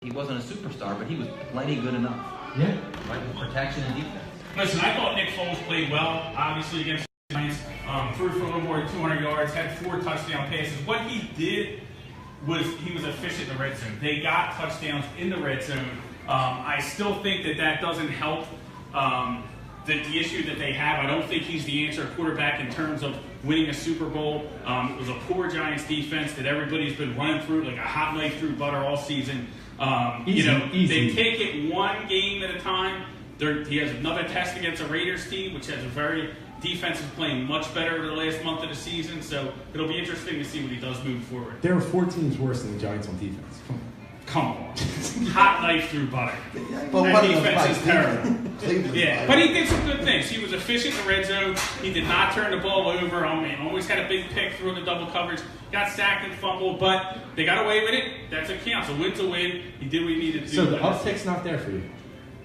He wasn't a superstar, but he was plenty good enough. Yeah. Right, with protection and defense. Listen, I thought Nick Foles played well, obviously, against the Giants. Threw for a little more than 200 yards, had 4 touchdown passes. What he did was he was efficient in the red zone. They got touchdowns in the red zone. I still think that doesn't help the issue that they have. I don't think he's the answer quarterback in terms of winning a Super Bowl. It was a poor Giants defense that everybody's been running through like a hot knife through butter all season. Easy. They take it one game at a time. He has another test against a Raiders team, which has a very defense is playing much better over the last month of the season. So it'll be interesting to see what he does moving forward. There are 4 teams worse than the Giants on defense. Come on. Hot knife through butter. But That defense is terrible. Cleveland. Yeah, but he did some good things. He was efficient in the red zone. He did not turn the ball over. Oh, man, always had a big pick through the double coverage. Got sacked and fumbled, but they got away with it. That's a count. So win's a win. He did what he needed to do. So the uptick's not there for you?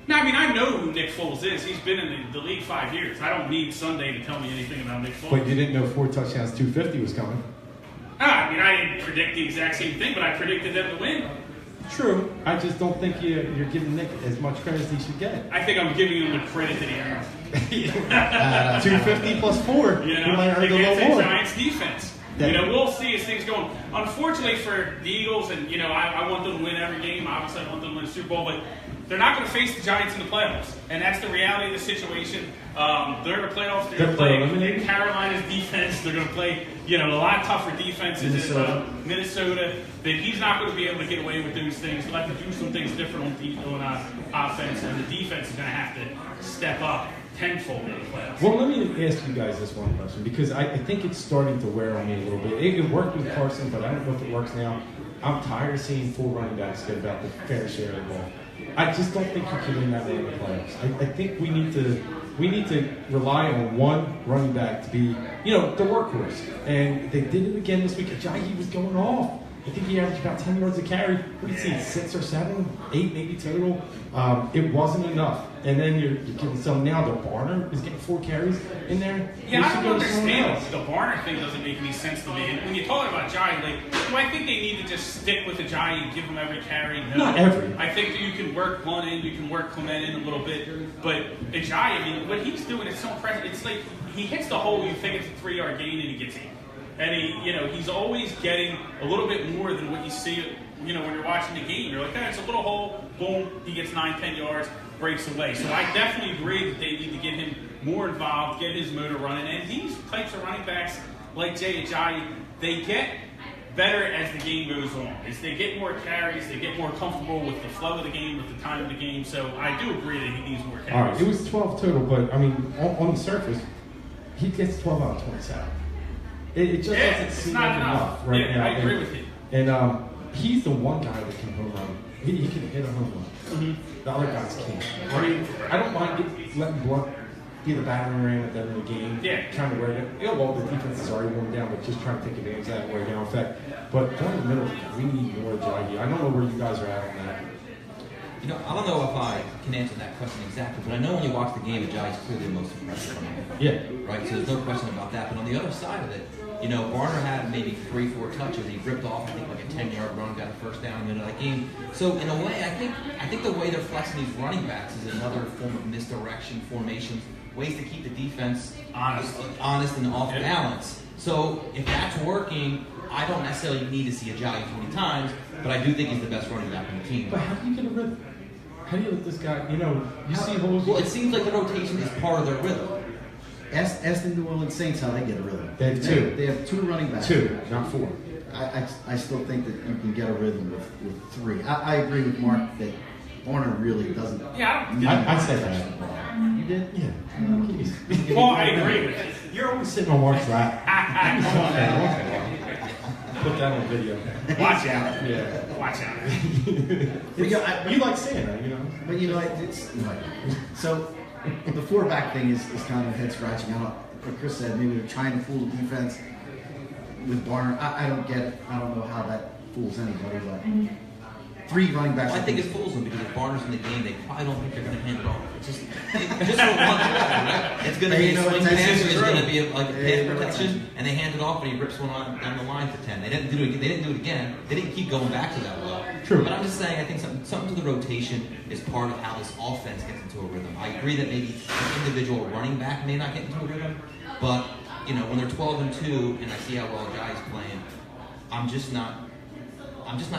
No, I mean, I know who Nick Foles is. He's been in the league 5 years. I don't need Sunday to tell me anything about Nick Foles. But you didn't know 4 touchdowns, 250 was coming. I mean, I didn't predict the exact same thing, but I predicted them to win. True. I just don't think you're giving Nick as much credit as he should get. I think I'm giving him the credit that he earns. 250 plus 4. You He might know, earn a against little the more. Giants defense. You know, we'll see as things go on. Unfortunately for the Eagles, and you know, I want them to win every game. Obviously, I want them to win the Super Bowl, but they're not going to face the Giants in the playoffs, and that's the reality of the situation. They're in the playoffs. They're going to play Carolina's defense. They're going to play, you know, a lot tougher defenses in Minnesota. That he's not going to be able to get away with those things. He'll have to do some things different on offense, and the defense is going to have to step up tenfold in the playoffs. Well, let me ask you guys this one question, because I think it's starting to wear on me a little bit. It worked with Carson, but I don't know if it works now. I'm tired of seeing 4 running backs get about the fair share of the ball. I just don't think you can win that way in the playoffs. I think we need to rely on one running back to be, you know, the workhorse. And they did it again this week. Ajayi was going off. I think he averaged about 10 yards a carry. What did he see? 6 or 7, 8 maybe total. It wasn't enough. And then you're giving some now. The Barner is getting 4 carries in there. Yeah, I don't understand. The Barner thing doesn't make any sense to me. And when you're talking about Ajayi, like, do I think they need to just stick with Ajayi and give him every carry? No. Not every. I think that you can work one in, you can work Clement in a little bit. But Ajayi, I mean, what he's doing is so impressive. It's like he hits the hole, you think it's a 3-yard gain, and he gets 8. And he's always getting a little bit more than what you see, you know, when you're watching the game. You're like, it's a little hole, boom, he gets 9, 10 yards, breaks away. So I definitely agree that they need to get him more involved, get his motor running. And these types of running backs, like Jay Ajayi, they get better as the game goes on. As they get more carries, they get more comfortable with the flow of the game, with the time of the game. So I do agree that he needs more carries. All right, it was 12 total, but, I mean, on the surface, he gets 12 out of 27. It just doesn't seem like enough right now. I agree with you. And he's the one guy that can home run. He can hit a home run. Mm-hmm. The other guys can't. I don't mind letting Blunt be the battering ram at the end of the game. Yeah. Trying to wear it. You know, well, the defense is already worn down, but just trying to take advantage of that wear down effect. But down the middle, we need more Ajayi. I don't know where you guys are at on that. You know, I don't know if I can answer that question exactly, but I know when you watch the game, Ajayi's clearly the most impressive running back. Yeah. Right, so there's no question about that. But on the other side of it, you know, Barner had maybe 3-4 touches. He ripped off, I think, like a 10-yard run, got a first down in the middle of that game. So in a way, I think the way they're flexing these running backs is another form of misdirection, formations, ways to keep the defense honest and off balance. So if that's working, I don't necessarily need to see Ajayi 20 times, but I do think he's the best running back on the team. But how do you get a rhythm? How do you let this guy, you know, you see holes? Well, it seems like the rotation is part of their rhythm. Ask the New Orleans Saints how they get a rhythm. They have 2. They have 2 running backs. 2, not 4. I still think that you can get a rhythm with 3. I agree with Mark that Warner really doesn't. Yeah, I said that. You did? Yeah. well, I agree with you. You're always sitting on Mark's lap. Put that on video. Watch out. Yeah. Watch out. You like saying that, you know. But you know, it's so the 4-back thing is kind of head scratching. Like Chris said, maybe they're trying to fool the defense with Barner. I don't get it. I don't know how that fools anybody, but 3 running backs. Well, I think it fools them because if Barner's in the game, they probably don't think they're going to hand it off. It's just for one quarter, right? It's going to be a swing pass, or it's going to be like a pass protection, and they hand it off, and he rips one down the line for 10. They didn't do it. They didn't do it again. They didn't keep going back to that well. True. But I'm just saying, I think something to the rotation is part of how this offense gets into a rhythm. I agree that maybe an individual running back may not get into a rhythm, but when they're 12-2, and I see how well Jai's playing, I'm just not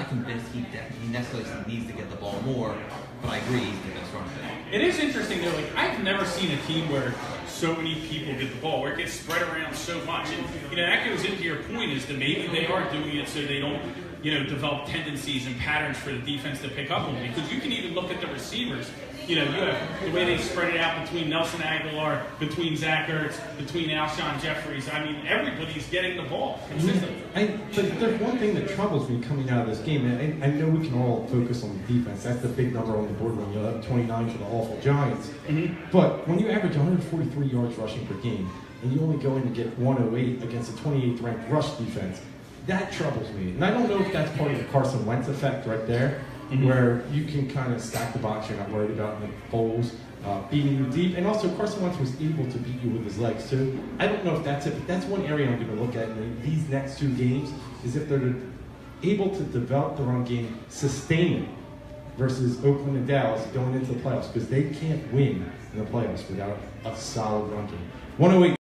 convinced he necessarily needs to get the ball more, but I agree he's the best running back. It is interesting though. Like I've never seen a team where so many people get the ball, where it gets spread around so much. And that goes into your point is that maybe they are doing it so they don't develop tendencies and patterns for the defense to pick up on. Because you can even look at the receivers. You have the way they spread it out between Nelson Aguilar, between Zach Ertz, between Alshon Jeffries. I mean, everybody's getting the ball consistently. But there's one thing that troubles me coming out of this game, and I know we can all focus on the defense. That's the big number on the board when you have 29 for the awful Giants. Mm-hmm. But when you average 143 yards rushing per game, and you only go in to get 108 against a 28th ranked rush defense, that troubles me. And I don't know if that's part of the Carson Wentz effect right there, where you can kind of stack the box. You're not worried about Nick Foles beating you deep. And also, Carson Wentz was able to beat you with his legs, too. I don't know if that's it, but that's one area I'm going to look at in these next 2 games, is if they're able to develop the run game, sustain it, versus Oakland and Dallas going into the playoffs, because they can't win in the playoffs without a solid run game. 108.